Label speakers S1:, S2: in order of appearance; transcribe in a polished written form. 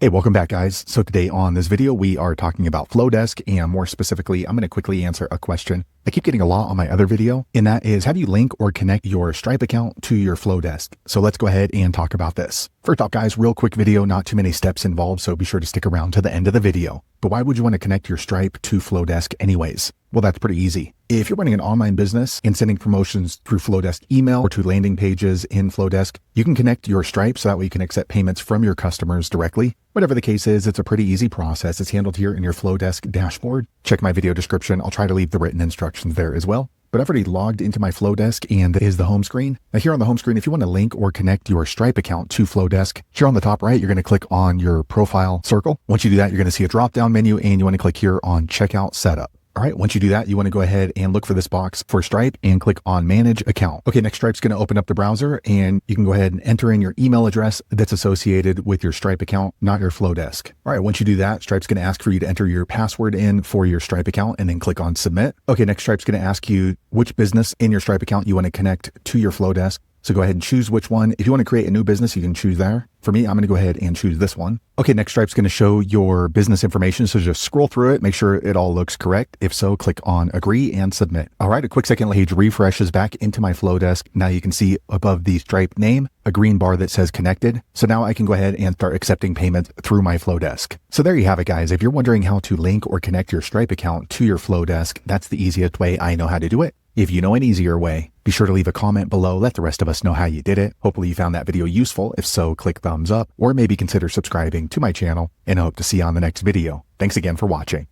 S1: Hey, welcome back, guys. So today on this video, we are talking about Flodesk, and more specifically, I'm going to quickly answer a question I keep getting a lot on my other video, and that is, how do you link or connect your Stripe account to your Flodesk? So let's go ahead and talk about this. First off, guys, real quick video, not too many steps involved, so be sure to stick around to the end of the video. But why would you want to connect your Stripe to Flodesk anyways? Well, that's pretty easy. If you're running an online business and sending promotions through Flodesk email or to landing pages in Flodesk, you can connect your Stripe so that way you can accept payments from your customers directly. Whatever the case is, it's a pretty easy process. It's handled here in your Flodesk dashboard. Check my video description. I'll try to leave the written instructions there as well. But I've already logged into my Flodesk, and this is the home screen. Now here on the home screen, if you want to link or connect your Stripe account to Flodesk, here on the top right, you're going to click on your profile circle. Once you do that, you're going to see a drop-down menu, and you want to click here on Checkout Setup. All right, once you do that, you want to go ahead and look for this box for Stripe and click on Manage Account. Okay, next Stripe's going to open up the browser, and you can go ahead and enter in your email address that's associated with your Stripe account, not your Flodesk. All right, once you do that, Stripe's going to ask for you to enter your password in for your Stripe account and then click on Submit. Okay, next Stripe's going to ask you which business in your Stripe account you want to connect to your Flodesk. So go ahead and choose which one. If you want to create a new business, you can choose there. For me, I'm going to go ahead and choose this one. Okay, next Stripe's going to show your business information. So just scroll through it, make sure it all looks correct. If so, click on Agree and Submit. All right, a quick second page refreshes back into my Flodesk. Now you can see above the Stripe name, a green bar that says connected. So now I can go ahead and start accepting payments through my Flodesk. So there you have it, guys. If you're wondering how to link or connect your Stripe account to your Flodesk, that's the easiest way I know how to do it. If you know an easier way, be sure to leave a comment below. Let the rest of us know how you did it. Hopefully you found that video useful. If so, click thumbs up or maybe consider subscribing to my channel, and I hope to see you on the next video. Thanks again for watching.